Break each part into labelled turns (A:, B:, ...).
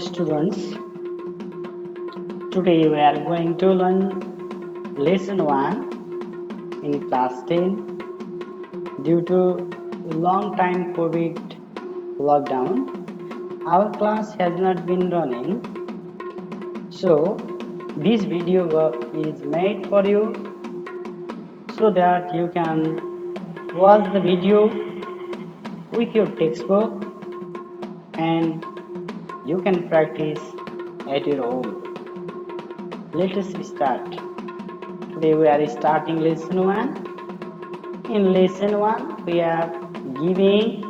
A: students. Today we are going to learn lesson 1 in class 10. Due to long time COVID lockdown, our class has not been running. So this video is made for you so that you can watch the video with your textbook and you can practice at your home. Let us start. Today we are starting lesson 1. In lesson 1 we are giving,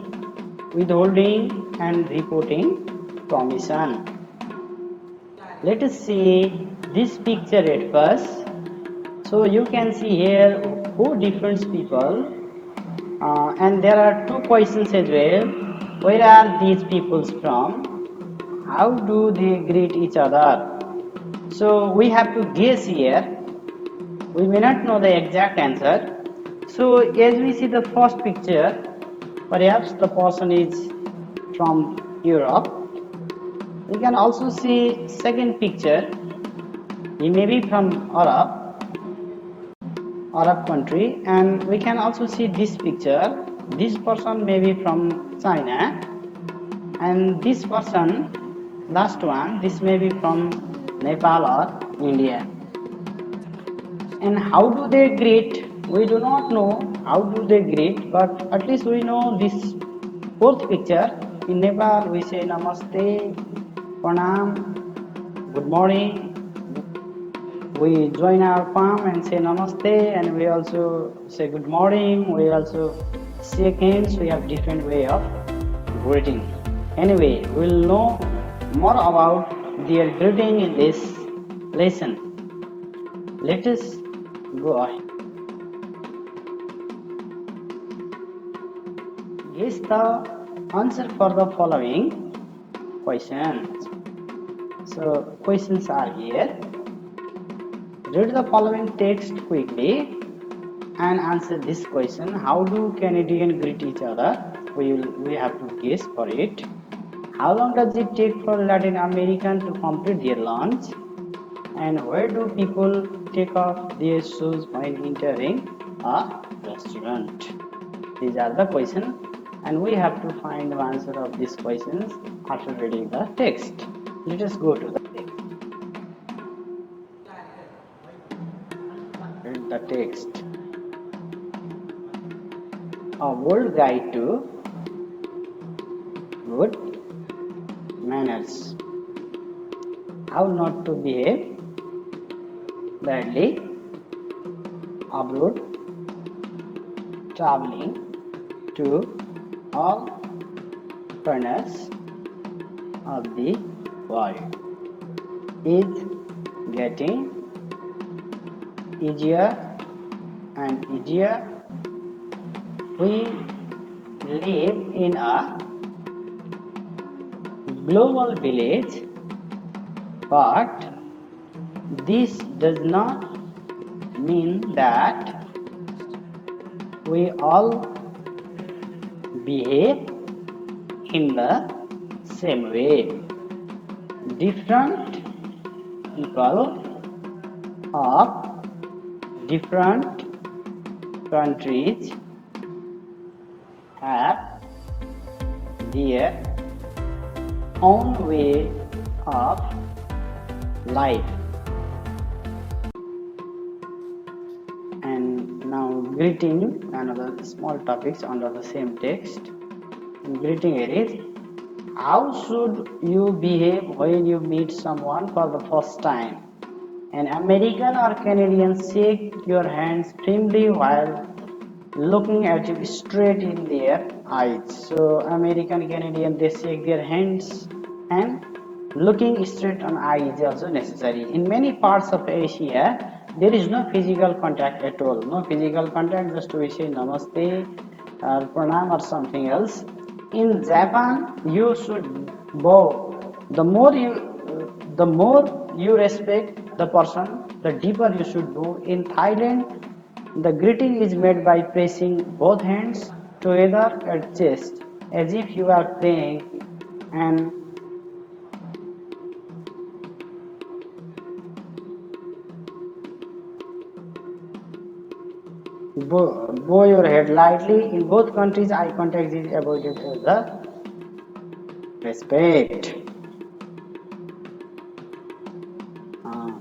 A: withholding and reporting commission. Let us see this picture at first. So you can see here 4 different people and there are 2 questions as well. Where are these people from? How do they greet each other? So we have to guess here. We may not know the exact answer. So as we see the first picture, perhaps the person is from Europe. We can also see second picture. He may be from Arab country, and we can also see this picture. This person may be from China, and this person, last one, this may be from Nepal or India. And how do they greet? We do not know how do they greet, but at least we know this fourth picture. In Nepal we say namaste, pranam, good morning. We join our palm and say namaste, and we also say good morning. We also shake hands. We have different way of greeting. Anyway, we'll know more about their greeting in this lesson. Let us go ahead. Guess the answer for the following questions. So questions are here. Read the following text quickly and answer this question. How do Canadians greet each other? We have to guess for it. How long does it take for Latin American to complete their lunch? And where do people take off their shoes when entering a restaurant? These are the questions, and we have to find the answer of these questions after reading the text. Let us go to the text. Read the text. A world guide to good manners. How not to behave badly abroad, traveling to all corners of the world is getting easier and easier. We live in a global village, but this does not mean that we all behave in the same way. Different people of different countries have their own way of life. And now greeting, another small topics under the same text. In greeting it is, how should you behave when you meet someone for the first time? An American or Canadian shake your hands firmly while looking at you straight in their eyes. So American, Canadian, they shake their hands, and looking straight on eyes is also necessary. In many parts of Asia, there is no physical contact at all. No physical contact, just we say namaste or pranam or something else. In Japan, you should bow. The more you respect the person, the deeper you should bow. In Thailand, the greeting is made by pressing both hands together at chest as if you are praying, and Bow your head lightly. In both countries, eye contact is avoided as a respect. Uh,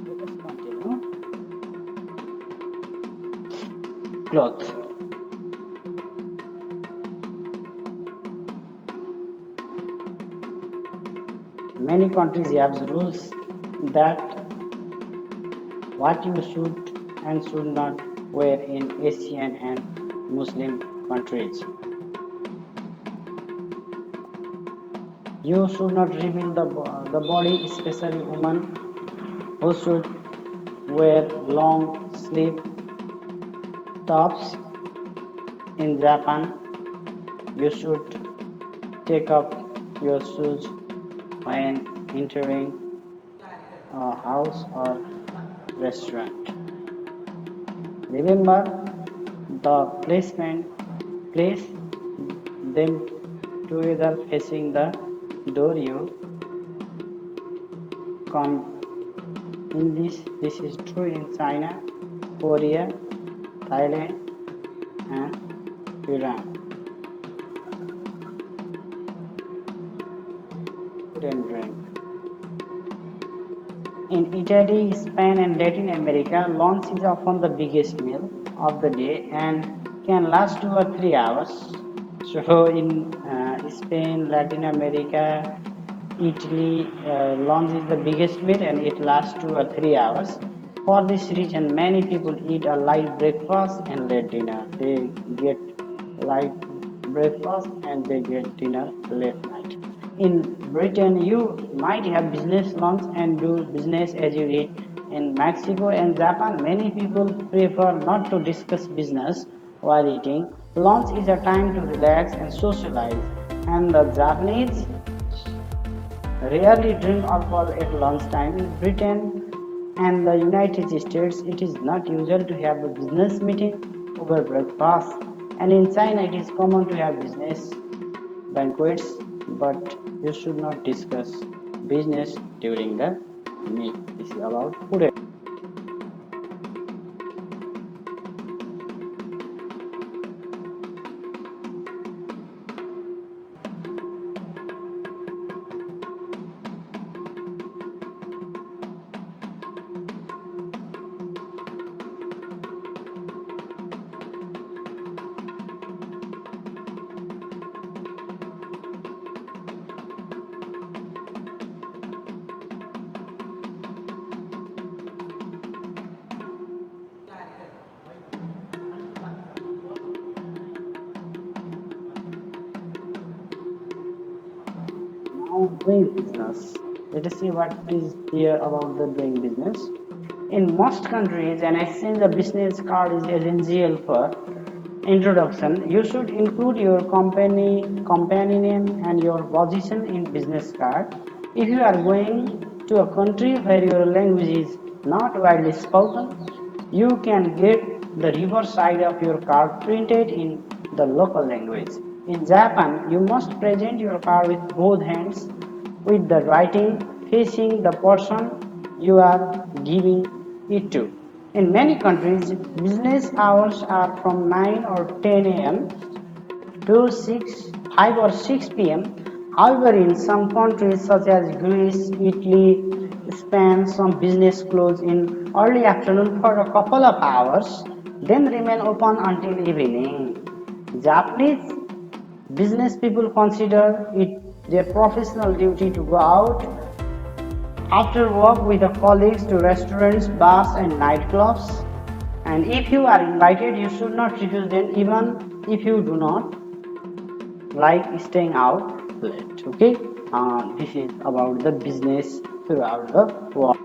A: Let us continue. Cloth. Many countries have rules that what you should and should not wear in Asian and Muslim countries. You should not reveal the body, especially women who should wear long sleeve tops. In Japan, you should take off your shoes when entering a house or restaurant. Remember, the place them together facing the door. You come in this is true in China, Korea, Thailand, and Iran. Food and drink. In Italy, Spain, and Latin America, lunch is often the biggest meal of the day and can last 2 or 3 hours. So, in Spain, Latin America, Italy, lunch is the biggest meal and it lasts 2 or 3 hours. For this reason, many people eat a light breakfast and late dinner. They get light breakfast and they get dinner late night. In Britain, you might have business lunch and do business as you eat. In Mexico and Japan, many people prefer not to discuss business while eating. Lunch is a time to relax and socialize. And the Japanese rarely drink alcohol at lunchtime. In Britain and the United States, it is not usual to have a business meeting over breakfast. And in China, it is common to have business banquets, but you should not discuss business during the meal. This is about food. Now doing business. Let us see what is here about the doing business. In most countries, an exchange of business card is essential for introduction. You should include your company name and your position in business card. If you are going to a country where your language is not widely spoken, you can get the reverse side of your card printed in the local language. In Japan, you must present your card with both hands with the writing facing the person you are giving it to. In many countries, business hours are from 9 or 10 a.m. to 5 or 6 p.m. However, in some countries such as Greece, Italy, Spain, some business close in early afternoon for a couple of hours, then remain open until evening. Japanese Business people consider it their professional duty to go out after work with the colleagues to restaurants, bars, and nightclubs. And if you are invited, you should not refuse them, even if you do not like staying out late. Okay, this is about the business throughout the world.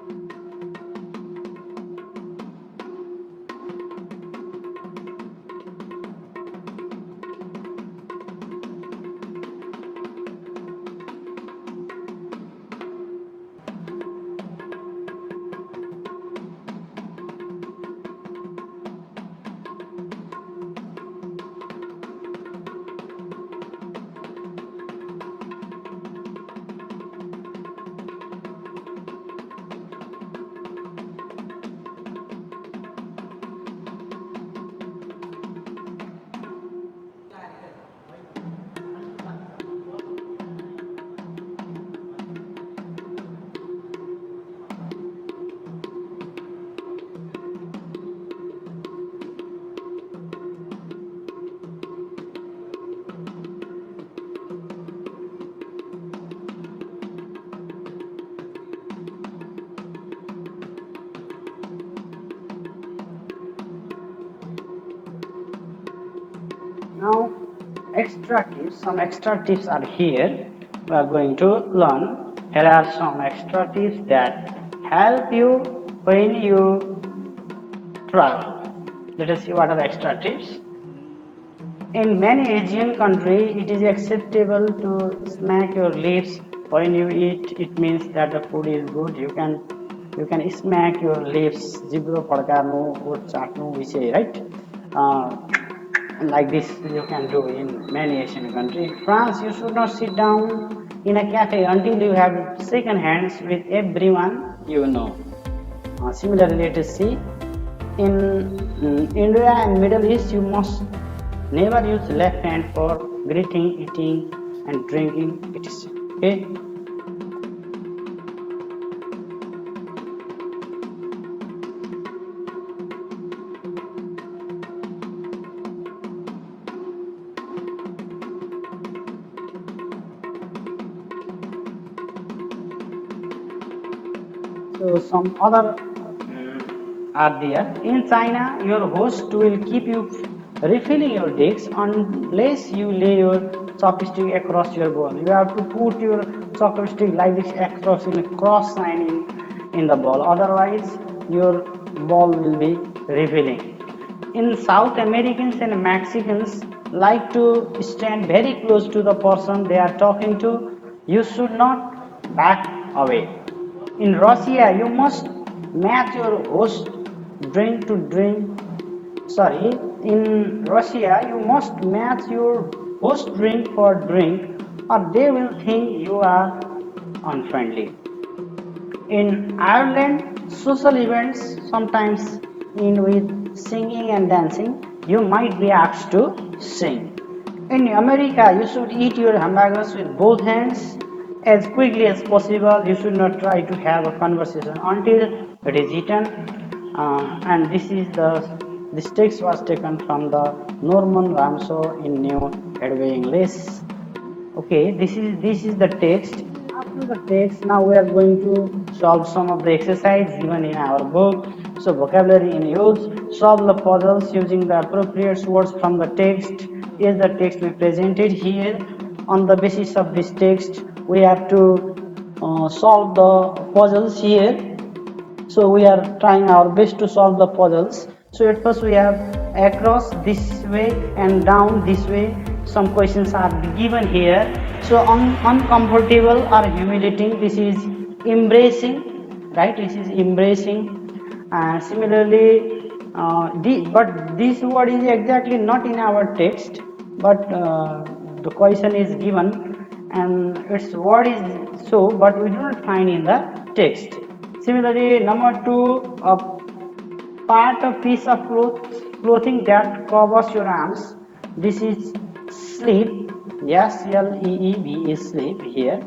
A: Now, some extra tips are here. We are going to learn. Here are some extra tips that help you when you travel. Let us see what are the extra tips. In many Asian countries, it is acceptable to smack your lips when you eat. It means that the food is good. You can smack your lips, jibro padkarnu, or chatnu, we say, right? Uh, like this you can do in many Asian countries. In France, you should not sit down in a cafe until you have shaken hands with everyone you know. Similarly, let us see in India and Middle East, you must never use left hand for greeting, eating, and drinking, etc. Okay. So some other are there. In China, your host will keep you refilling your drinks unless you lay your chopstick across your bowl. You have to put your chopstick like this across in a cross sign in the bowl. Otherwise, your bowl will be refilling. In South Americans and Mexicans like to stand very close to the person they are talking to. You should not back away. In Russia, you must match your host drink to drink. Sorry, in Russia, you must match your host drink for drink, or they will think you are unfriendly. In Ireland, social events sometimes end with singing and dancing. You might be asked to sing. In America, you should eat your hamburgers with both hands as quickly as possible. You should not try to have a conversation until it is eaten. And this text was taken from the Norman Ramshaw in New Edway English. Okay, this is the text. After the text, now we are going to solve some of the exercise given in our book. So vocabulary in use, solve the puzzles using the appropriate words from the text. Is the text we presented here. On the basis of this text, we have to solve the puzzles here. So we are trying our best to solve the puzzles. So at first we have across this way and down this way. Some questions are given here. So uncomfortable or humiliating, this is embracing, right? This is embracing. Similarly, but this word is exactly not in our text, but the question is given and its word is so, but we do not find in the text. Similarly, number 2, a part of piece of clothing that covers your arms. This is sleeve. Yes, sleeve is sleeve. Here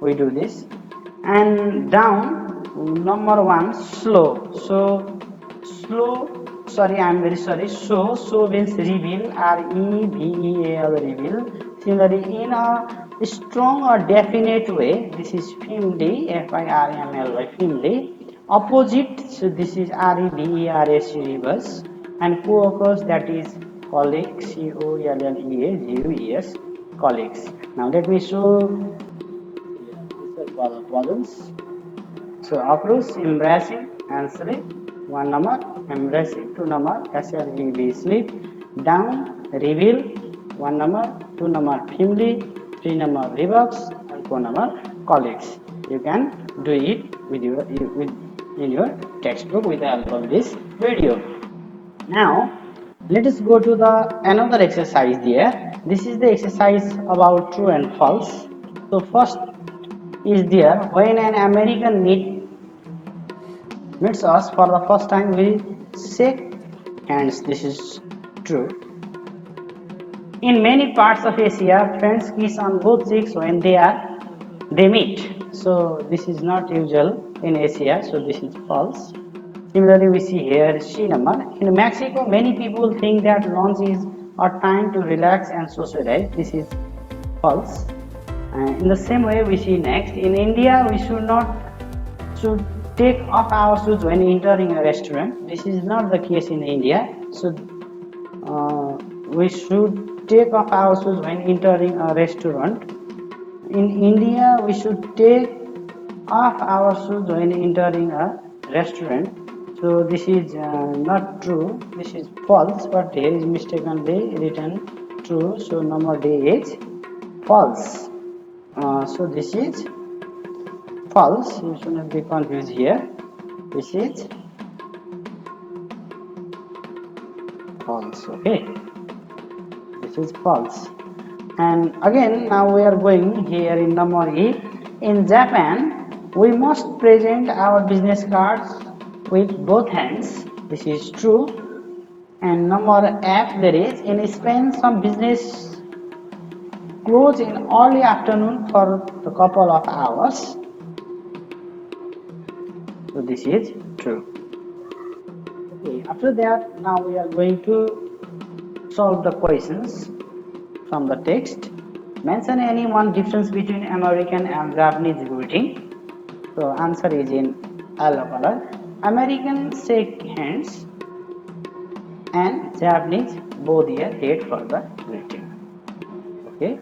A: we do this. And down, number 1, slow. So slow. Sorry, I am very sorry. So means reveal. Reveal. Similarly, in a strong or definite way, this is firmly, F-I-R-M-L-Y, firmly. Opposite, so this is R-E-V-E-R-S, reverse. And co-occurs, that is colleague, C-O-L-L-E-A-G-U-E-S, colleagues. Now let me show these are vowels. So approach, embracing, and sleep. One number, embracing. Two number, S-L-E-B, sleep. Down, reveal. One number, two number, firmly. Three number, reverse, and four number, colleagues. You can do it with in your textbook with the help of this video. Now, let us go to the another exercise there. This is the exercise about true and false. So first is there, when an American meets us for the first time, we shake hands. This is true. In many parts of Asia, friends kiss on both cheeks when they meet. So this is not usual in Asia, so this is false. Similarly, we see here C number. In Mexico, many people think that lunch is a time to relax and socialize. This is false. In the same way, we see next, in India, we should take off our shoes when entering a restaurant. This is not the case in India. So we should take off our shoes when entering a restaurant. In India, we should take off our shoes when entering a restaurant. So this is not true. This is false, but here is mistakenly written true. So number D is false. So this is false. You should not be confused here. This is false. Okay, this is false. And again, now we are going here in number E. In Japan, we must present our business cards with both hands. This is true. And number F, there is, in Spain, some business close in early afternoon for a couple of hours. So this is true. Okay, after that, now we are going to solve the questions from the text. Mention any one difference between American and Japanese greeting. So answer is in yellow color. American shake hands and Japanese bow their head for the greeting. Okay.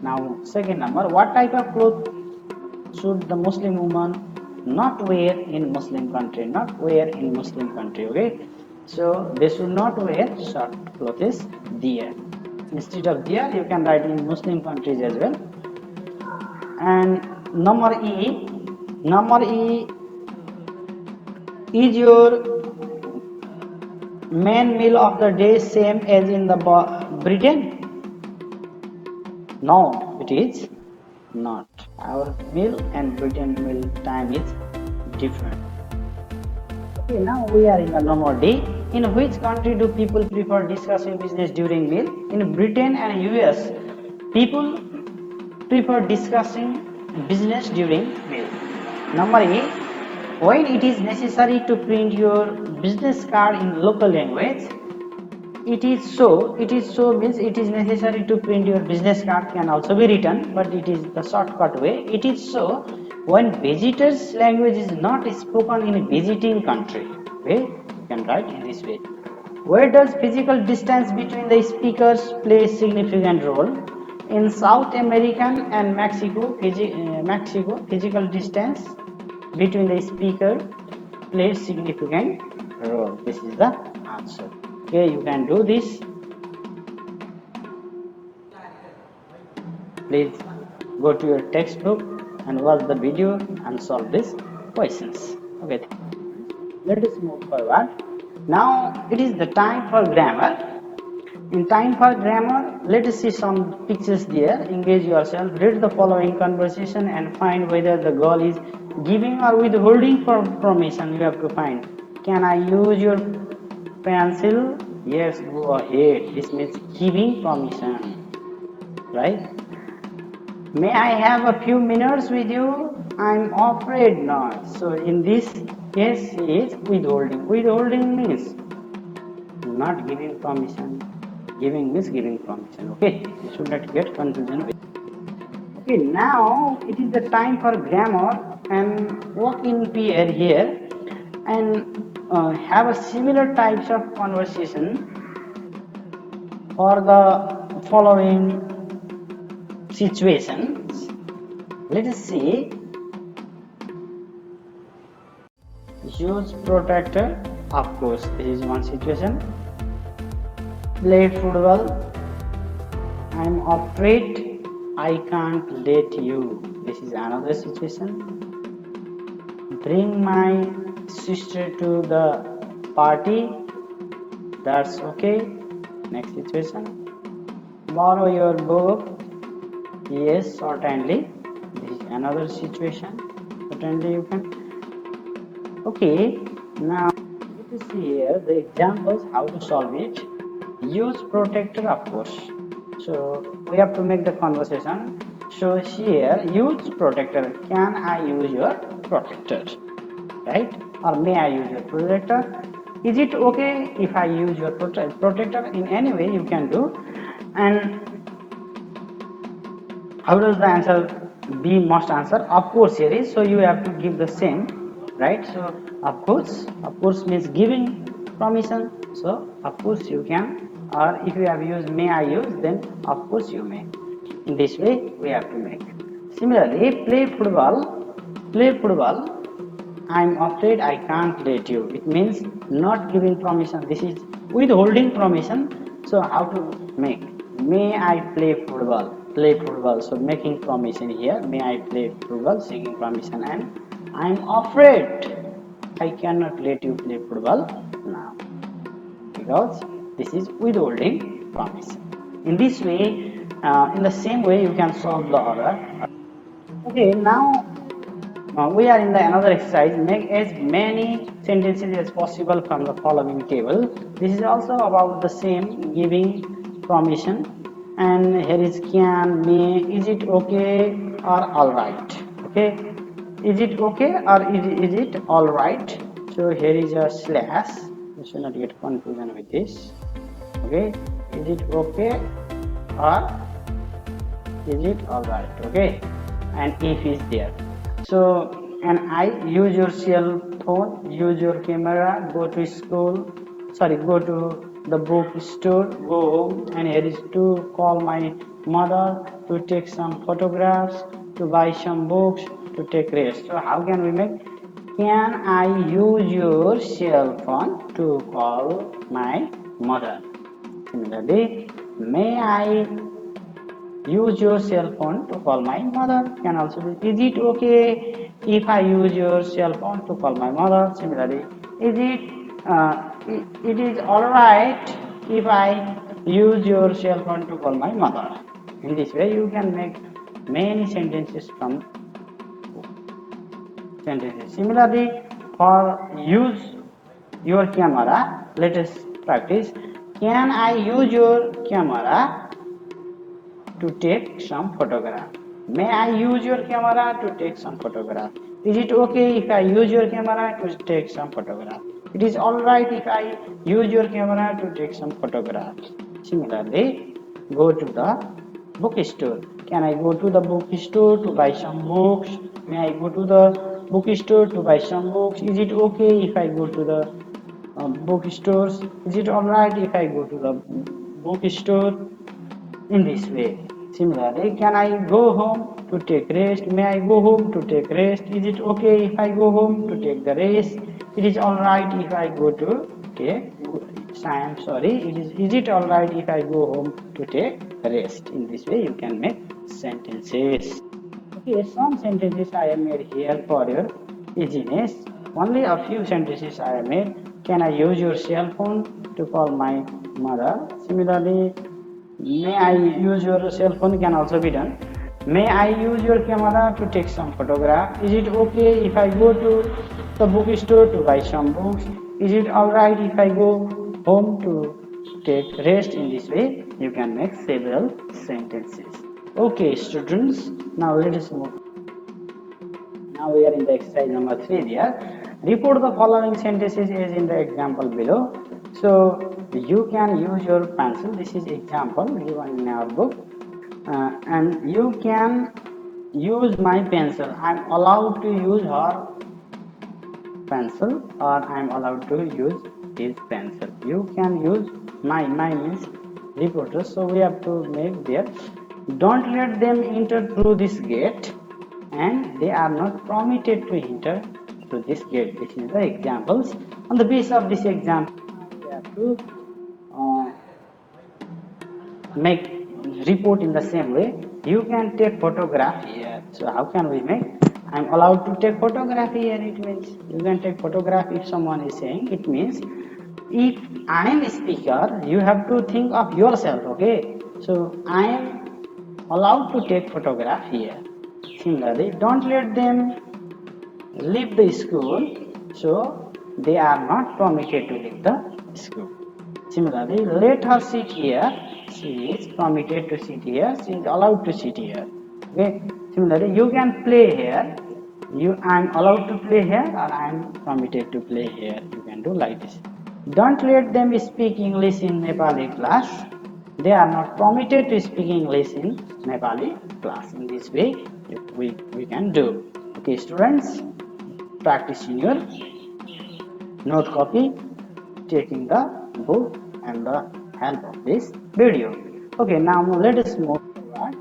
A: Now second number, what type of clothes should the Muslim woman not wear in Muslim country? Not wear in Muslim country. Okay. So they should not wear short clothes there. Instead of there, you can write in Muslim countries as well. And number E, is your main meal of the day same as in the Britain? No, it is not. Our meal and Britain meal time is different. Okay, now we are in the number D. In which country do people prefer discussing business during meal? In Britain and US, people prefer discussing business during meal. Number A, when it is necessary to print your business card in local language, it is so means it is necessary to print your business card can also be written, but it is the shortcut way. It is so when visitors language is not spoken in a visiting country. Okay, you can write in this way. Where does physical distance between the speakers play a significant role? In South American and Mexico, physical distance between the speaker plays significant role. This is the answer. Okay, you can do this. Please go to your textbook and watch the video and solve these questions. Okay, let us move forward. Now it is the time for grammar. In time for grammar, let us see some pictures there. Engage yourself. Read the following conversation and find whether the girl is giving or withholding for permission. You have to find. Can I use your pencil? Yes, go ahead. This means giving permission, right? May I have a few minutes with you? I'm afraid not. So in this case, he is withholding. Withholding means not giving permission. Giving means giving permission. Okay, you should not get confusion with. Okay, now it is the time for grammar and work in pair here and have a similar types of conversation for the following situations. Let us see. Use protector. Of course, this is one situation. Play football. I'm afraid I can't let you. This is another situation. Bring my sister to the party. That's okay. Next situation. Borrow your book. Yes, certainly. This is another situation. Certainly you can. Okay, now let us see here the examples how to solve it. Use protector, of course. So we have to make the conversation. So here, use protector. Can I use your protector? Right? Or may I use your protector? Is it okay if I use your protector? In any way you can do. And how does the answer be must answer? Of course here is, so you have to give the same, right? So of course means giving permission. So of course you can, or if you have used may I use, then of course you may. In this way we have to make. Similarly, play football. I'm afraid I can't let you. It means not giving permission. This is withholding permission. So how to make? May I play football? Play football. So making permission here. May I play football? Seeking permission. And I'm afraid I cannot let you play football now, because this is withholding permission. In this way, in the same way, you can solve the order. Okay, now we are in the another exercise. Make as many sentences as possible from the following table. This is also about the same, giving permission. And here is can, may, is it okay or alright. Okay, is it okay or is it alright? So here is a slash. You should not get confusion with this. Okay, is it okay or is it alright? Okay, and if is there. So, and I use your cell phone, use your camera, go to school, go to the bookstore, go home, and here is to call my mother, to take some photographs, to buy some books, to take rest. So how can we make? Can I use your cell phone to call my mother? Similarly, may I use your cell phone to call my mother? Can also be, is it okay if I use your cell phone to call my mother? Similarly, is it is alright if I use your cell phone to call my mother? In this way you can make many sentences from sentences. Similarly, for use your camera, let us practice. Can I use your camera to take some photograph? May I use your camera to take some photograph? Is it okay if I use your camera to take some photograph? It is alright if I use your camera to take some photographs. Similarly, go to the bookstore. Can I go to the bookstore to buy some books? May I go to the bookstore to buy some books? Is it okay if I go to the bookstores? Is it alright if I go to the bookstore? In this way. Similarly, can I go home to take rest? May I go home to take rest? Is it okay if I go home to take the rest? It is alright if I go to take. I am sorry. Is it alright if I go home to take rest? In this way, you can make sentences. Okay, some sentences I have made here for your easiness. Only a few sentences I have made. Can I use your cell phone to call my mother? Similarly, may I use your cell phone can also be done. May I use your camera to take some photograph? Is it okay if I go to the bookstore to buy some books? Is it alright if I go home to take rest? In this way, you can make several sentences. Okay, students, now let us move. Now we are in the exercise number 3 there. Report the following sentences as in the example below. So you can use your pencil. This is example given in our book, and you can use my pencil. I'm allowed to use her pencil, or I'm allowed to use his pencil. You can use my means reporter, so we have to make there. Don't let them enter through this gate, and they are not permitted to enter through this gate. This is the examples. On the basis of this example, we have to uh, make report in the same way. You can take photograph here. So how can we make? I'm allowed to take photograph here. It means you can take photograph. If someone is saying, it means if I am a speaker, you have to think of yourself. Okay, so I am allowed to take photograph here. Similarly, don't let them leave the school, so they are not permitted to leave the school. Similarly, let her sit here. She is permitted to sit here. She is allowed to sit here. Okay. Similarly, you can play here. I am allowed to play here, or I am permitted to play here. You can do like this. Don't let them speak English in Nepali class. They are not permitted to speak English in Nepali class. In this way, we can do. Okay, students, practice in your note copy, taking the book and the help of this video. Okay, now let us move forward.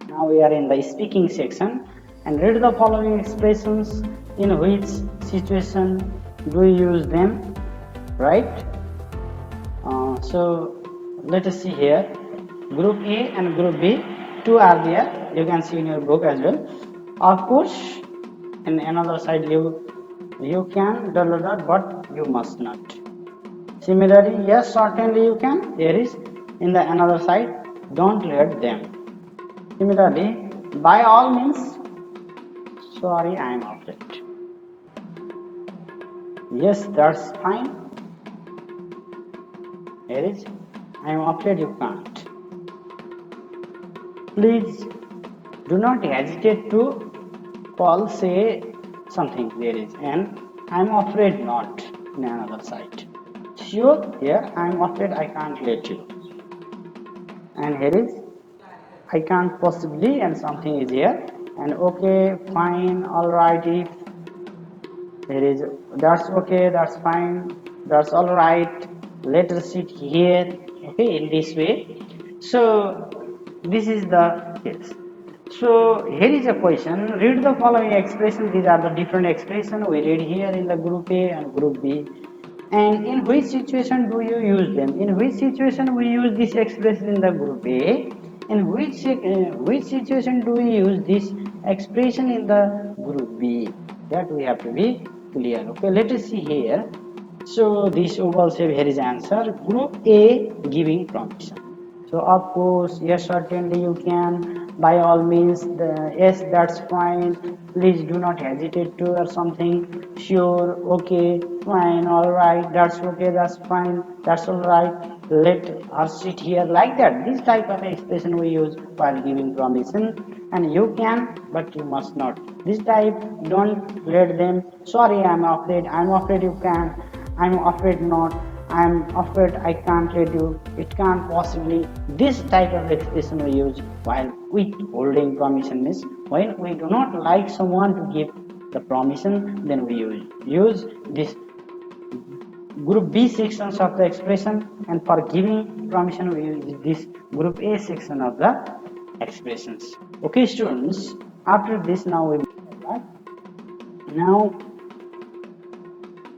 A: Now we are in the speaking section, and read the following expressions. In which situation do you use them? Right? So let us see here. Group A and Group B, two are there. You can see in your book as well. Of course, in another side you can but you must not. Similarly, yes, certainly you can. There is in the another side, don't let them. Similarly, by all means, sorry, I am afraid. Yes, that's fine. Here is, I am afraid you can't. Please do not hesitate to call, say something. There is, and I am afraid not in another side. Sure, here I am afraid I can't let you. And here is, I can't possibly, and something is here. And okay, fine, alright, if there is, that's okay, that's fine, that's alright, let us sit here. Okay, in this way. So this is the case. So here is a question. Read the following expression. These are the different expressions we read here in the group A and group B. And in which situation do you use them? In which situation we use this expression in the group A? In which situation do we use this expression in the group B? That we have to be clear. Okay, let us see here. So this oval shape, here is answer. Group A giving permission. So of course, yes, certainly you can. By all means, yes, that's fine. Please do not hesitate to, or something. Sure, okay, fine, all right, that's okay, that's fine, that's all right. Let her sit here, like that. This type of expression we use while giving permission. And you can, but you must not. This type, don't let them. Sorry, I'm afraid. I'm afraid you can. I'm afraid not. I'm afraid I can't let you. It can't possibly. This type of expression we use while withholding permission is when we do not like someone to give the permission, then we use this group B sections of the expression, and for giving permission we use this group A section of the expressions. Okay, students. After this, now we right now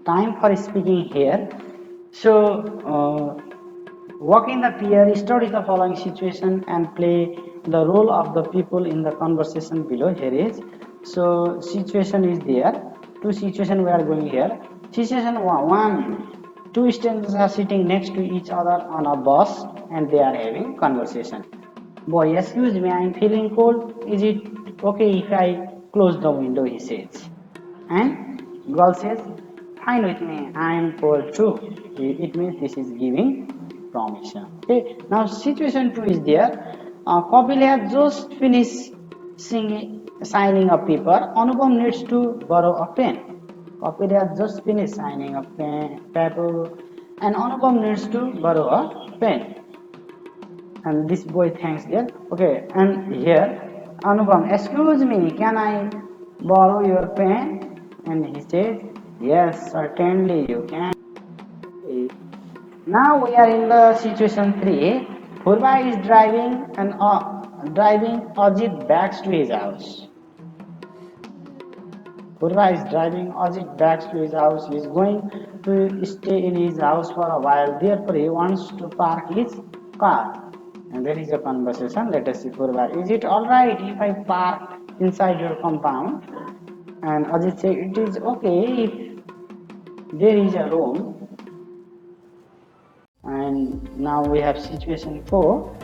A: time for speaking here. So, work in the peer, study the following situation and play the role of the people in the conversation below. Here is, so situation is there. Two situation we are going here. Situation one, two strangers are sitting next to each other on a bus and they are having conversation. Boy, excuse me, I am feeling cold. Is it okay if I close the window? He says. And girl says, fine with me, I am cold too. It means this is giving permission. Okay. Now situation 2 is there. Kapil has just finished signing a paper. Anupam needs to borrow a pen. Kapil has just finished signing a paper. and Anupam needs to borrow a pen. And this boy thanks there. Okay, and here Anupam, excuse me, can I borrow your pen? And he says, yes, certainly you can. Okay. Now we are in the situation 3. Purva is driving Ajit back to his house. Purva is driving Ajit back to his house. He is going to stay in his house for a while. Therefore, he wants to park his car. And there is a conversation. Let us see Purva. Is it alright if I park inside your compound? And Ajit said, it is okay if there is a room. And now we have situation 4.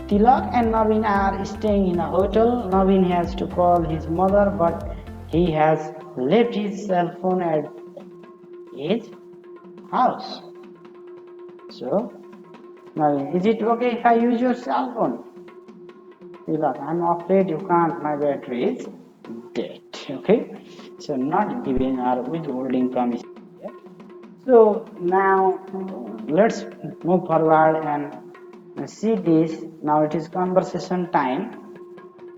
A: Tilak and Naveen are staying in a hotel. Naveen has to call his mother, but he has left his cell phone at his house. So, Naveen, is it okay if I use your cell phone? Tilak, I'm afraid you can't. My battery is dead. Okay, so not giving or withholding promise. So now let's move forward and see this. Now it is conversation time.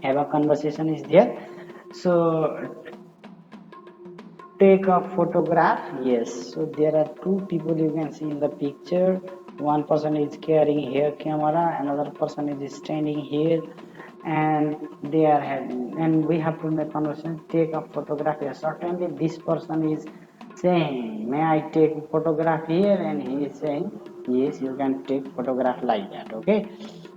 A: Have a conversation is there. So take a photograph. Yes, so there are two people you can see in the picture. One person is carrying here camera, another person is standing here, and they are having, and we have to make conversation. Take a photograph here. Certainly this person is saying, may I take photograph here? And he is saying, yes, you can take photograph like that. Okay,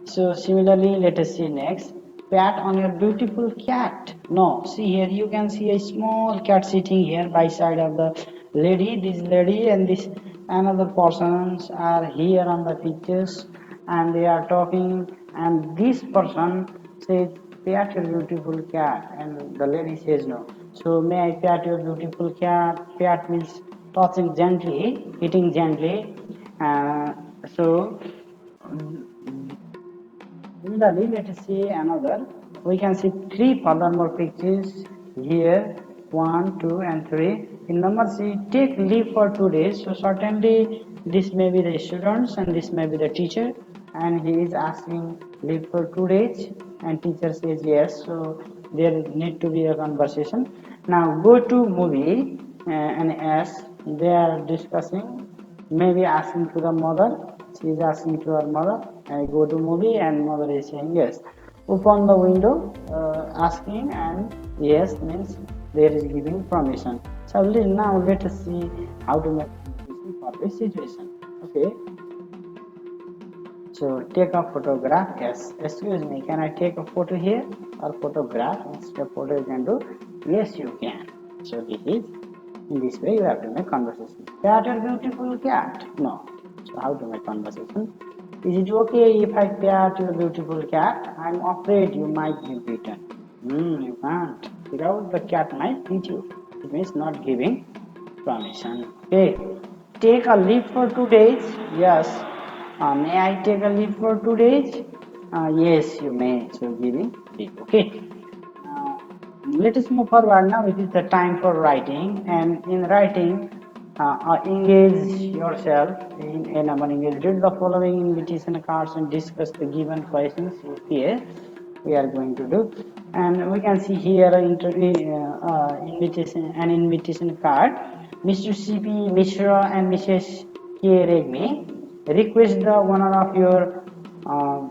A: so similarly, let us see next. Pat on your beautiful cat. No, see here you can see a small cat sitting here by side of the lady. This lady and this another persons are here on the pictures, and they are talking, and this person says, pat your beautiful cat, and the lady says no. So may I pat your beautiful cat? Pat means touching gently, hitting gently. So similarly, let us see another. We can see 3 furthermore pictures here. 1, 2, and 3. In number C, take leave for 2 days. So certainly this may be the students and this may be the teacher, and he is asking leave for 2 days, and teacher says yes. So there need to be a conversation. Now go to movie and ask. They are discussing, maybe asking to the mother. She is asking to her mother, I go to movie, and mother is saying yes. Open the window, asking, and yes means there is giving permission. So now let us see how to make permission for this situation. Okay, so take a photograph. Yes, excuse me, can I take a photo here? Or photograph instead of photo you can do? Yes, you can. So this is, in this way you have to make conversation. Pat your beautiful cat. No. So how to make conversation? Is it okay if I pat your beautiful cat? I'm afraid you might be bitten. You can't. Without the cat might beat you. It means not giving permission. Okay. Take a leave for 2 days. Yes. May I take a leave for 2 days? Yes, you may. So giving leave. Okay. Let us move forward now. It is the time for writing, and in writing, engage yourself in a number. Engage. Read the following invitation cards and discuss the given questions. Here we are going to do, and we can see here an invitation card. Mr. C.P. Mishra and Mrs. K. Regmi request the uh,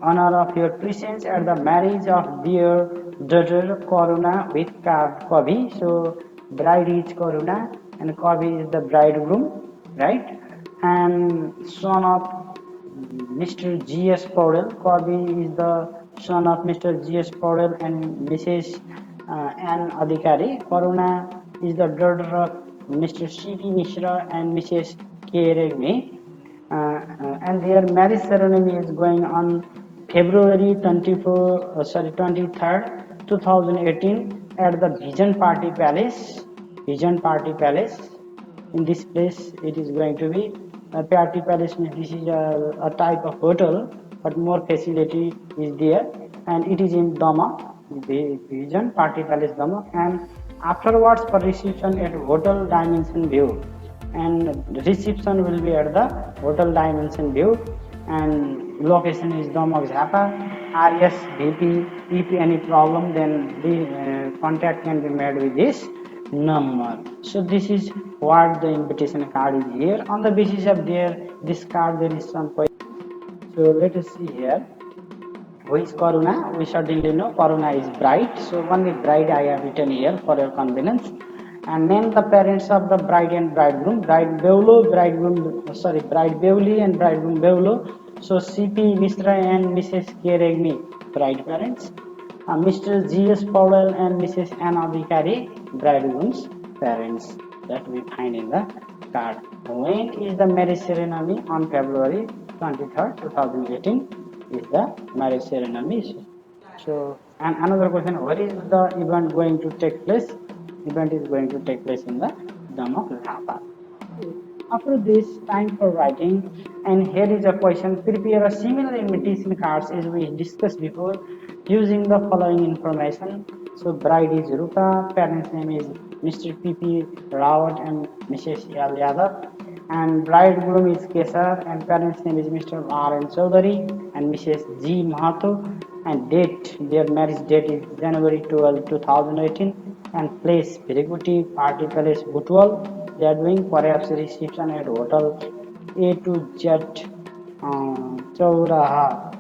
A: honor of your presence at the marriage of their daughter Karuna with Kavi. So bride is Karuna and Kavi is the bridegroom, right? And son of Mr. G.S. Paudel. Kavi is the son of Mr. G.S. Paudel and Mrs. Ann Adhikari. Karuna is the daughter of Mr. C.P. Mishra and Mrs. K. Regmi. And their marriage ceremony is going on February 23rd, 2018 at the Vision Party Palace. Vision Party Palace. In this place, it is going to be a Party Palace. This is a type of hotel, but more facility is there, and it is in Dama, the Vision Party Palace Dama. And afterwards, for reception at Hotel Dimension View. and reception will be at the hotel dimension view, and location is Domog Zappa, RSVP. If any problem, then the contact can be made with this number. So this is what the invitation card is here. On the basis of this card, there is some question. So let us see here. Who is Karuna? We certainly know Karuna is bride. So only bride I have written here for your convenience. And name the parents of the bride and bridegroom. Bride Beulo, bride Beuli and bridegroom Beulo. So CP Mr. and Mrs. Keregmi, bride parents. Mr. G.S. Powell and Mrs. Anna Vikari, bridegroom's parents. That we find in the card. When is the marriage ceremony? On February 23rd, 2018 is the marriage ceremony. So, and another question, where is the event going to take place? Event is going to take place in the Dam of Nepal. After this, time for writing, and here is a question. Prepare a similar invitation cards as we discussed before using the following information. So bride is Rupa, parents name is Mr. P.P. Rawat and Mrs. L. Yadav, and bridegroom is Kesar, and parents name is Mr. R. N. Chaudhary and Mrs. G. Mahato, and their marriage date is January 12, 2018, and place Viriguti Party Palace, Butwal. They are doing perhaps reception at hotel A to Z Chauraha,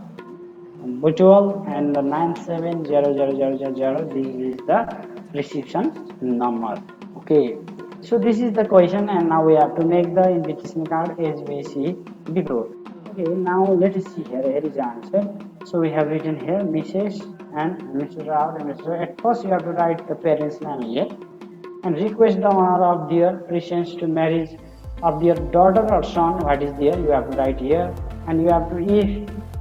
A: Butwal, and the 970000. This is the reception number. Okay, so this is the question, and now we have to make the invitation card as we see before. Okay, now let us see here. Here is the answer. So we have written here Mrs. and Mr. Rao and Mr. At first, you have to write the parents' name here and request the honor of their presence to marriage of their daughter or son. What is there? You have to write here, and you have to,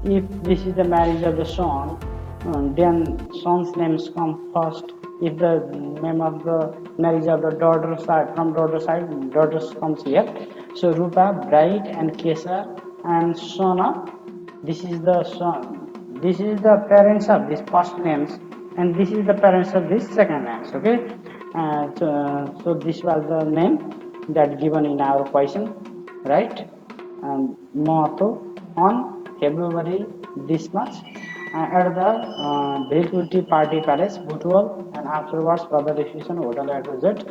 A: if this is the marriage of the son, then son's names come first. If the name of the marriage of the daughter side, from daughter side, daughters comes here. So Rupa, bride, and Kesa and Sona. This is the son. This is the parents of this first names, and this is the parents of this second names. Okay, so this was the name that given in our question, right? Moto on February this much at the Bhilkuti Party Palace, Butwal, and afterwards for the reception hotel at Visit.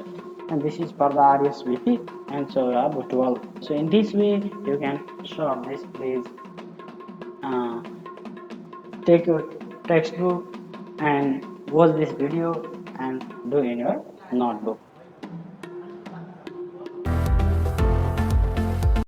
A: And this is for the RSVP and Sora Butwal. So in this way you can solve this. Please take your textbook and watch this video and do in your notebook.